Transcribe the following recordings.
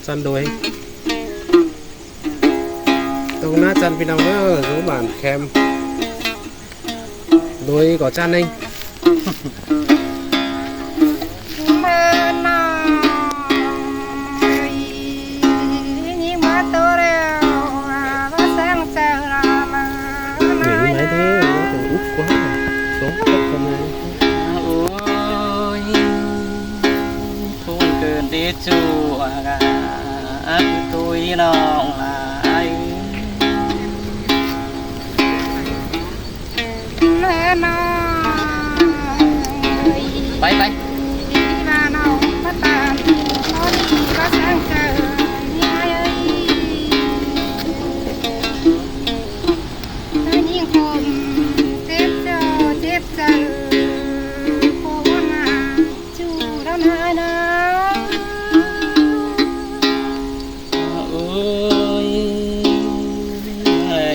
จันโดยตรงหน้าจันพี่น้องsố bản kèm đôi có chăn anh đi chùa tôi nó lại bay bay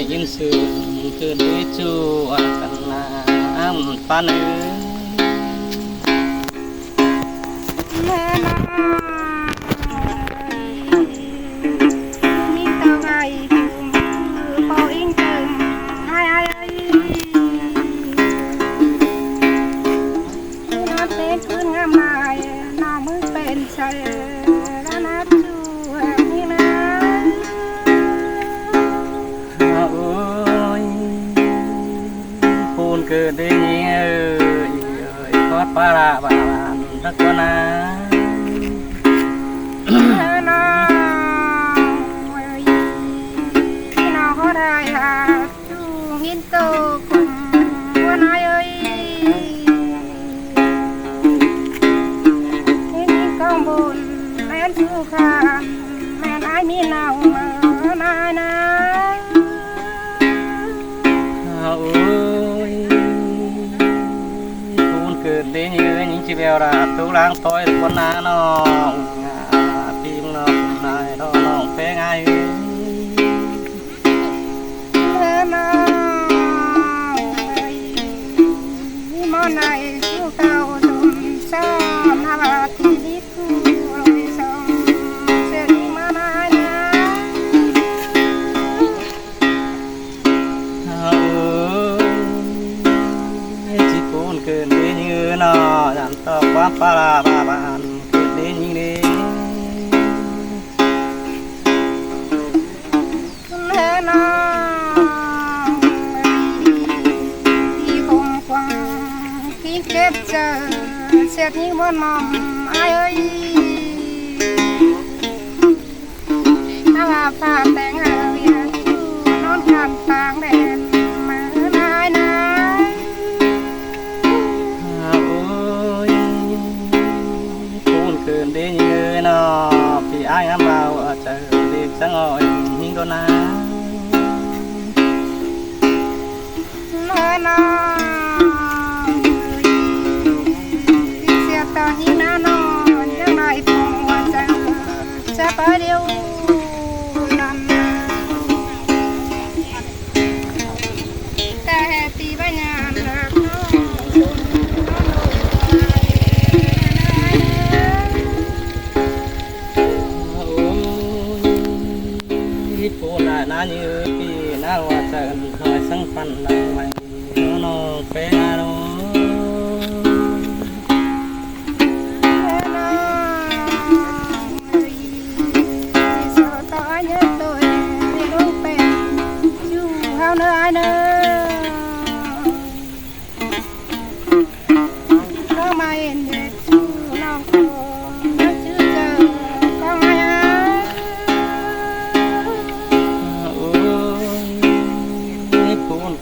yên sương cứ đi chùa cần làm pan cứ đi ơi có pa la bạn đất con na nó có đại hà chu nghiên tô cùng con ai ơi những con buồn men chu khan men ai mi nào mà ai na đi như những chiếc bèo là tú lang tối con ná nó tim nó này nó phê ngay món này chú cao dùng sao nó là thì đi thu rồi xong sẽ đi mà này chỉ cuốn cứ đi như nó dàn to quá pa la ba bạn cứ đi như đi kết giờ xét những món mầm ai ơi ta là phạt đèn ơi non khăn tàng đèn mà ai na ôi cuốn cơn đi như nó thì ai ăn vào ở trời đi sáng ngồi những con na na như khi na hoa trần nói sáng phản lòng mày nó phê nó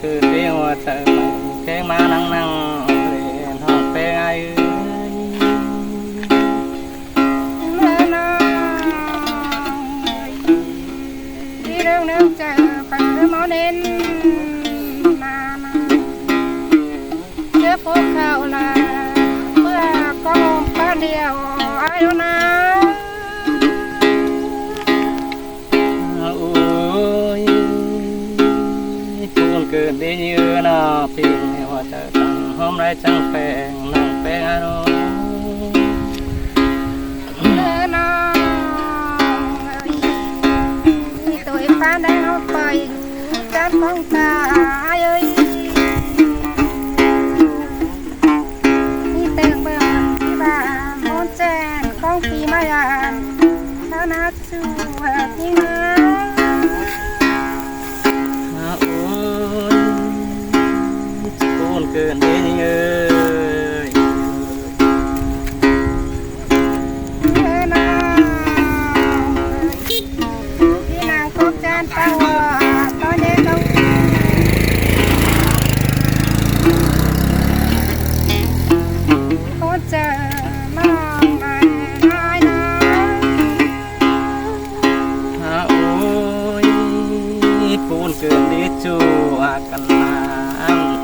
cứ đi hoa trời cái má nắng nắng nó phê ai đi đâu nước chờ phải món đến mà chưa phố khảo là bữa có một ba điều ai đâu na cứ đi như nó phim hoa trời tặng hôm nay chẳng phèn nàng phèn ai đâu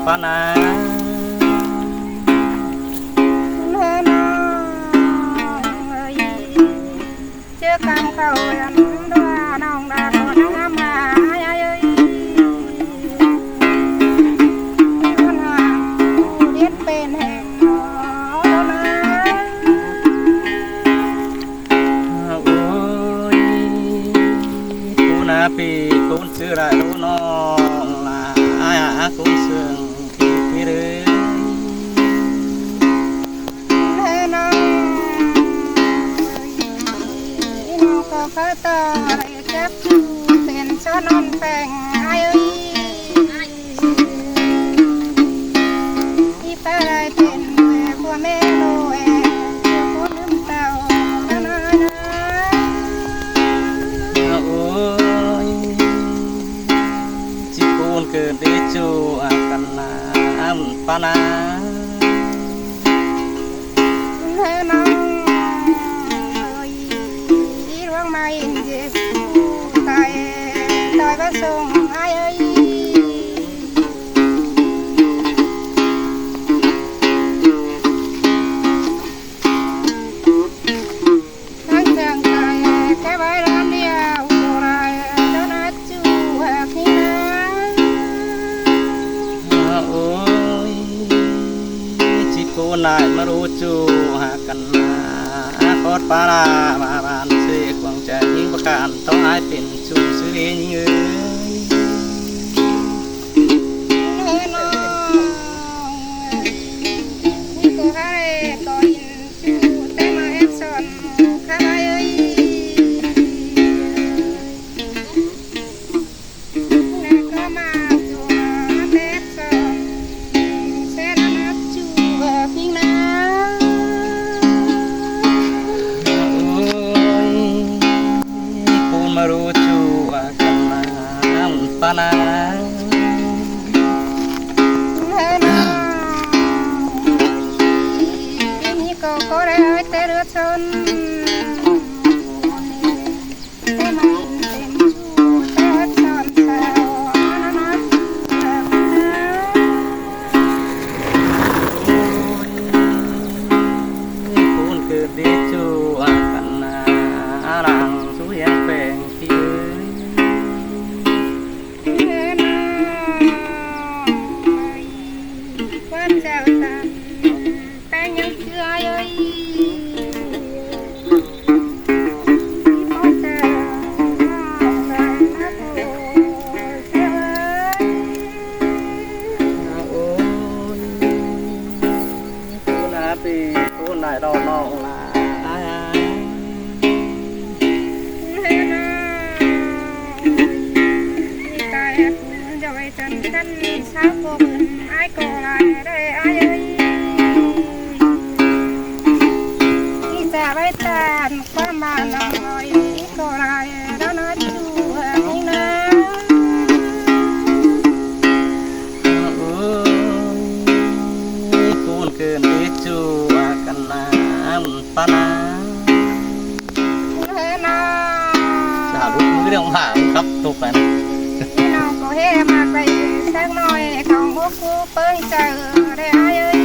ปานา แม่น้องเอ้ยเจอกันเขายันดาน้องดาโดนน้ำมาเอ้ยมันหาผู้เด็ดเป็นแห่งหอนะ โอ้ยกูนาปีกูซื้อไรรู้น้องลากูเสื่องที่เรื่อย แม่น้องน้องก็เคยต่อเจ็บจูเป็นช้อนอนแปงเอ้ยที่ไปได้เป็นผัวแม่โลเอ๋คนลืมเต่านะนะ โอ้ยจิกูนเกิดได้จูกันนาปานา แม่น้องที่ร่วงมาอินเจสูตายพระทรงเอ้ยทั้งจังตายแค่ไว้ร้านเดียวโบราณเจ้าหน้าจูพี่นะ โอ้ยจิกูนายมารู้จูหากันนาคอดปารามาบานเสกวางใจยิ่งประการต้องอายเป็นจูซื้อเองเอ้ย แม่น้องนี่ก็ให้ก็ยินจูแต่มาแอบสอนข้าเอ้ยแล้วก็มาจูแอบสอนแสนนับจูพี่นะ กูมารู้จูกันนาปานา แม่น้องนี่ก็ขอได้แต่เรือชนแต่มาเป็นจูแต่สอนสาวนะกูเกิดได้จูกันนารังสุยังแปลงที่ แม่น้องวันเจ้าตาแป้งยังเชื่อเอ้ยพ่อเจ้าน้องรักนะโอ้เจ้าเอ้ย โอ้ยกูนาปีกูนายรอน้องลา แม่น้องมีกายผู้จะไว้จนกันสาวบ่เบิ่นอ้ายก็ลายได้อ้ายเอ้ยที่จะไว้ตานความมาน้อยก็ลายแล้วนะจูนี่นะ โอ้ยกูเกิดได้จูกันนาปานา แม่น้อง จะหาลูกมือเรื่องหางครับตกไปนะ พี่น้องก็เฮมาไปสักหน่อยของพวกกูเปิ้งเจอได้อ้ายเอ้ย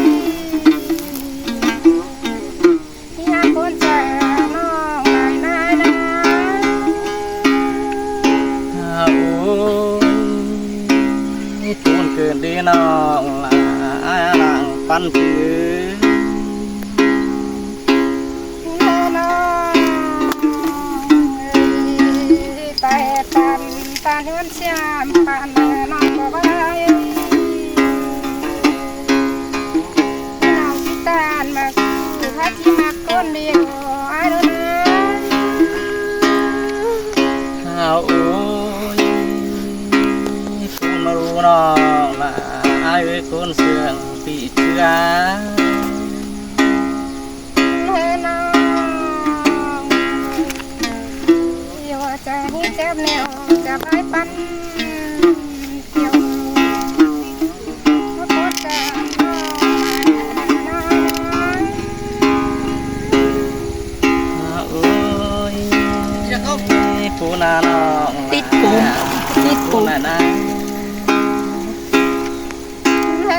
ที่หาคนเจอน้องหลายนายนะ โอ้ยกูเกิดได้น้องลาลังปันผือ แม่น้องแต่ตันตาเนื้อเชื่อมปานแม่น้องบอกว่าน้องที่ตานมาคือฮัที่มาคนเดียวไอ้ดูนะ โอ้ยคุณมารู้น้องละไอ้เว้ยคนเสื่องปีเชื่อ แม่น้องอย่าใจให้เจ็บแนวจะไปปันเกี่ยวรถรถกันน้อง โอ้ยกูนาน้องติดกู ติด กู กู นานา แม่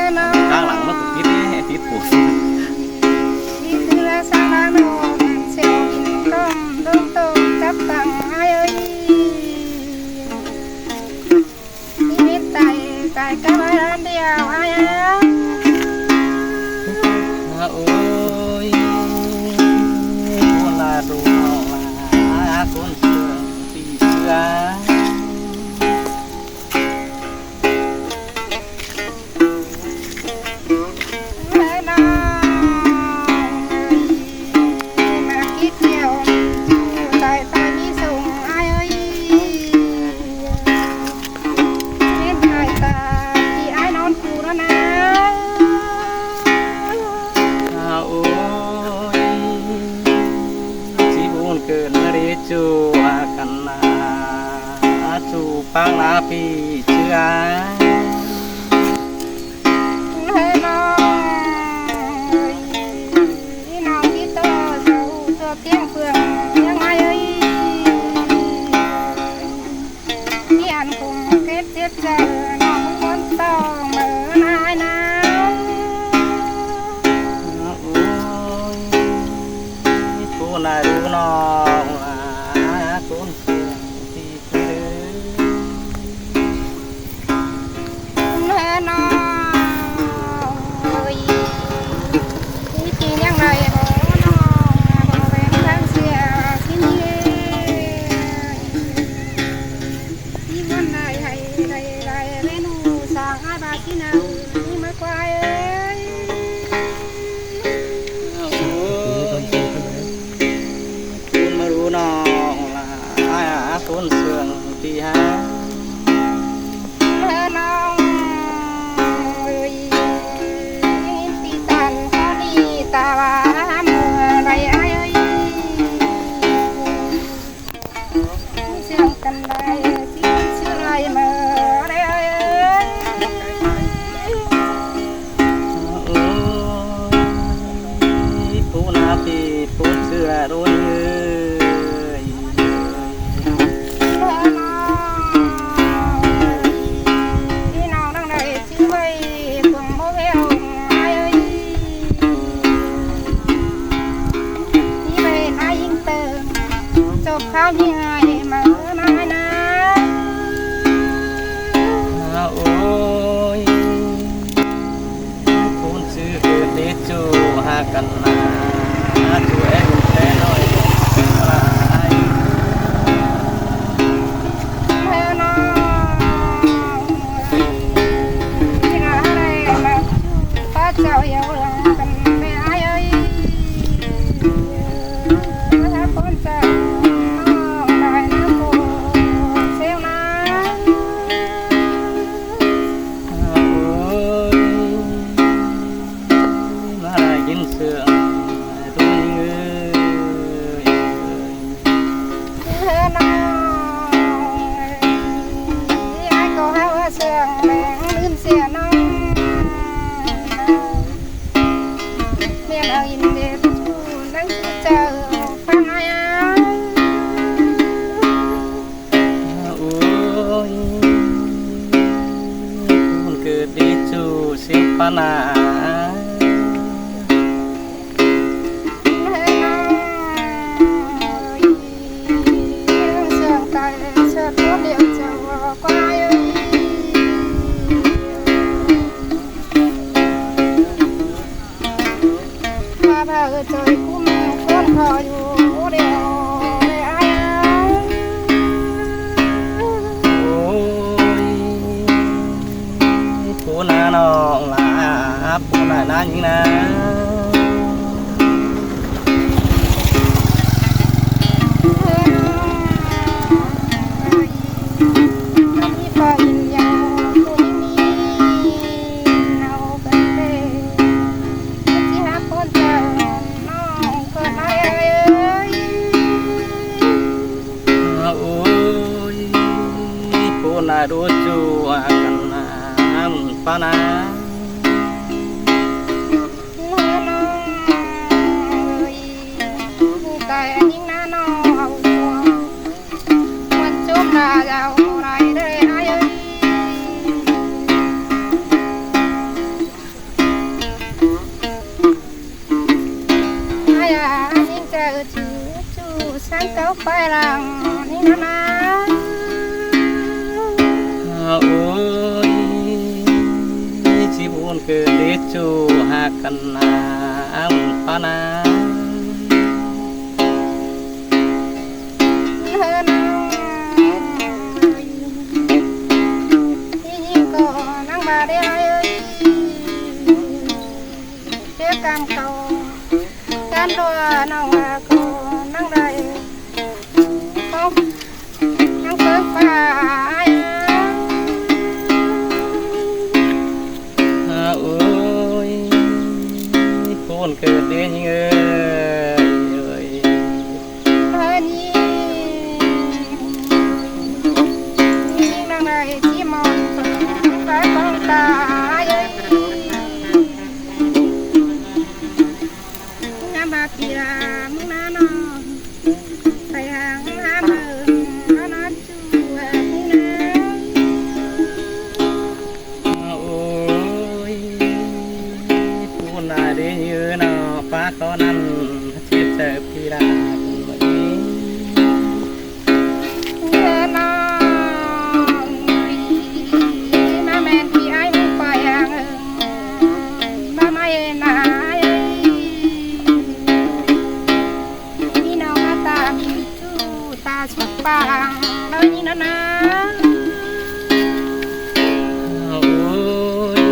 จูกันนาจูปังนาปีเชื่อเฮ้น้องพี่น้องที่โตเจ้าตัวเพียงเพื่อนยังไงเอ้ยพี่อันคงเก็บเจ็บใจน้องคนต้องเมื่อนายนะผู้นายรู้น้องคนเสียงที่คือเฮ้น้องเอ้ยนี่จริงยังไงบ่น้องบ่เป็นทางเสียที่นี่ที่วันใดให้ได้เมนูสร้างอาบาที่นานี่มากว่าเอ้ยคุณมารู้น้องคนเสียงที่หาเฮ้น้องเอ้ยตีตันข้อดีตาว่าเมื่อไรเอ้ยเสียงกันได้ที่ชื่อไรเมื่อไรเอ้ยผู้นาปีผู้เชื่อรู้เยข้าวยังไงมามานะโอ้ยคุณชื่อเกิดเดจูหากันนาจูเอ็งแต่น้อยลายเฮ้น้องที่น่าอะไรมาป้าเจ้าเยาว์กันไม่อายเอ้ยถ้าคนเจ้าปนาใจคุ้มคนพออยู่เดียวผู้นาน้องลาผู้นานายิงนะนายรู้จูกันนาปานาแต่ยิ่งน่าน้องมันจุบนาเจ้าไรได้ไอ้ยิ่งเจอจูสังเกตไปหลังนี่นะโอ้ยชีบุญเกิดเดจูหากันนาปานาที่ยิ่งก็นั่งบาได้เจ้าการเก่าการรัวน้องก็นั่งได้ก็นั่งเกิดฟ้าโอ้ยคนเกิดเดือนเงยนี่ นายได้ยืนเอาฟ้าก็นั่นเทียบเจอพี่ดาคนนี้ เงินน้องมาแม่นพี่ไอ้มึงไปยังมาไม่นายพี่น้องตามีจูตาสุดปังแล้วนี่นะ โอ้ย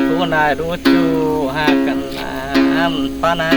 ผู้นายรู้จูหากันน้ำปานา